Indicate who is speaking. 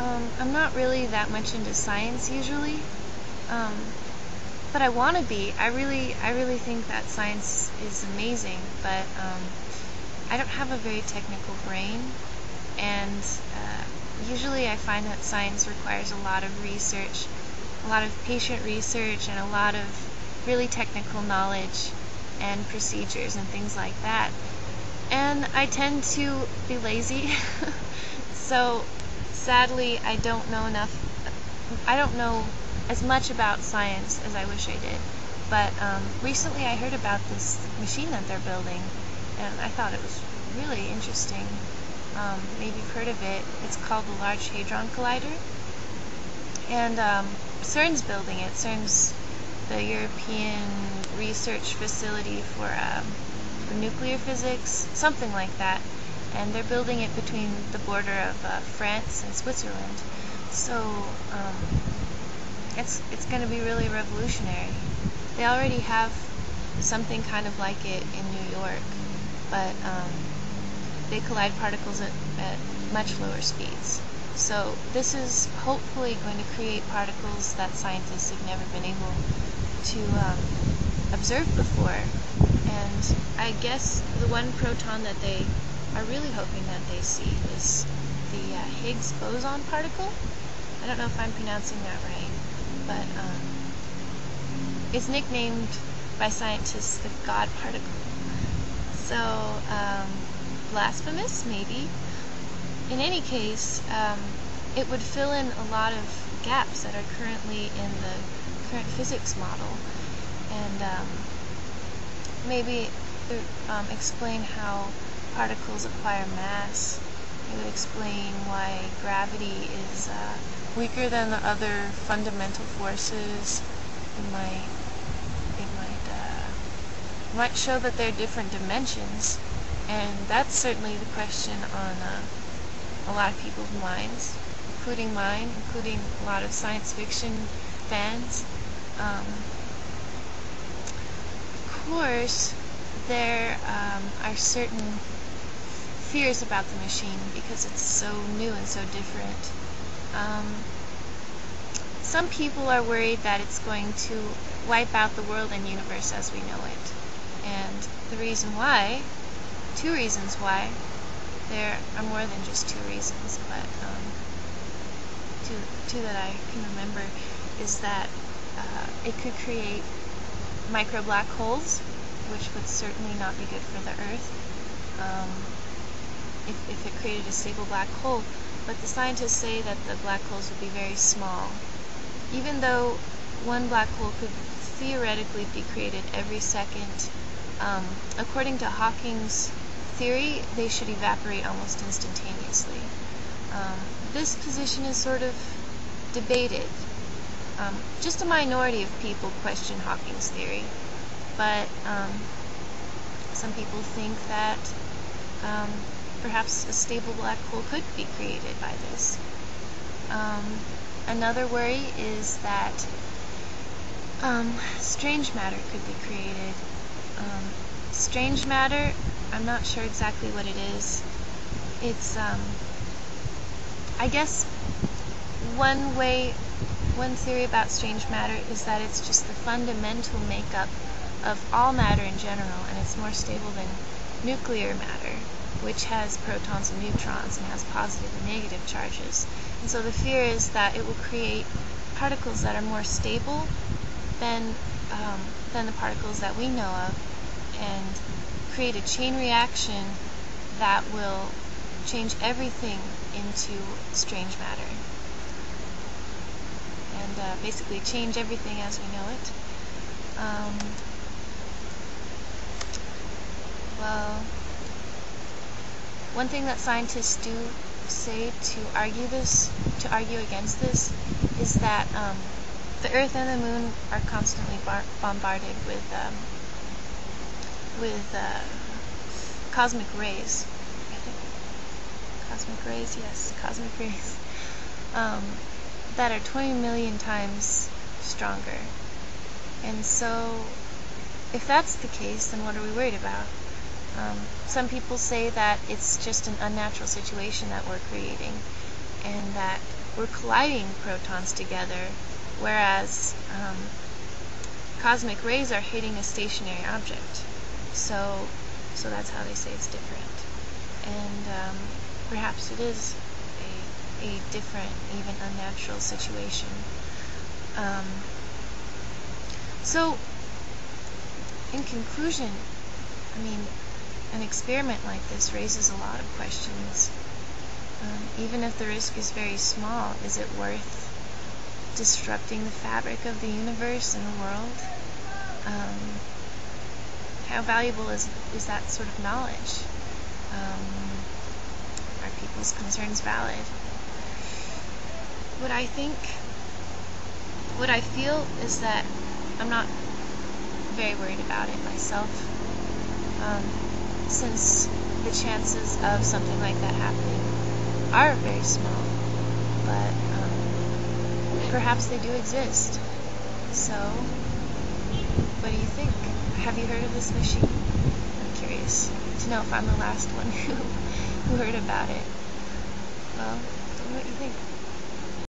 Speaker 1: I'm not really that much into science usually, um, but I want to be. I really think that science is amazing, but I don't have a very technical brain, and usually I find that science requires a lot of research, a lot of patient research, and a lot of really technical knowledge and procedures and things like that. And I tend to be lazy, so sadly I don't know enough. I don't know as much about science as I wish I did. But recently I heard about this machine that they're building, and I thought it was really interesting. Maybe you've heard of it. It's called the Large Hadron Collider, and CERN's building it. CERN's the European research facility for nuclear physics, something like that, and they're building it between the border of France and Switzerland. So it's going to be really revolutionary. They already have something kind of like it in New York, but they collide particles at much lower speeds. So this is hopefully going to create particles that scientists have never been able to observe before. And I guess the one proton that they are really hoping that they see is the Higgs boson particle. I don't know if I'm pronouncing that right, but it's nicknamed by scientists the God particle. So, blasphemous, maybe. In any case, it would fill in a lot of gaps that are currently in the current physics model, and maybe explain how particles acquire mass. It would explain why gravity is weaker than the other fundamental forces. It might show that there are different dimensions, and that's certainly the question on a lot of people's minds, including mine, including a lot of science fiction fans. Of course, there are certain fears about the machine because it's so new and so different. Some people are worried that it's going to wipe out the world and universe as we know it. And the reason why, two reasons why, there are more than just two reasons, but two that I can remember, is that it could create micro black holes, which would certainly not be good for the Earth if it created a stable black hole. But the scientists say that the black holes would be very small. Even though one black hole could theoretically be created every second, according to Hawking's theory, they should evaporate almost instantaneously. This position is sort of debated. Just a minority of people question Hawking's theory, but some people think that perhaps a stable black hole could be created by this. Another worry is that strange matter could be created. Strange matter, I'm not sure exactly what it is. It's, I guess, one theory about strange matter is that it's just the fundamental makeup of all matter in general, and it's more stable than nuclear matter, which has protons and neutrons and has positive and negative charges. And so the fear is that it will create particles that are more stable than the particles that we know of, and create a chain reaction that will change everything into strange matter, and basically change everything as we know it. Well, one thing that scientists do say to argue against this, is that the Earth and the Moon are constantly bombarded with cosmic rays. I think cosmic rays, yes, cosmic rays, that are 20 million times stronger. And so, if that's the case, then what are we worried about? Some people say that it's just an unnatural situation that we're creating, and that we're colliding protons together, whereas cosmic rays are hitting a stationary object. So that's how they say it's different. And perhaps it is a different, even unnatural situation. So, in conclusion, I mean, an experiment like this raises a lot of questions. Even if the risk is very small, is it worth disrupting the fabric of the universe and the world? How valuable is that sort of knowledge? Are people's concerns valid? What I feel is that I'm not very worried about it myself, since the chances of something like that happening are very small, but perhaps they do exist. So, what do you think? Have you heard of this machine? I'm curious to know if I'm the last one who heard about it. Well, tell me what you think.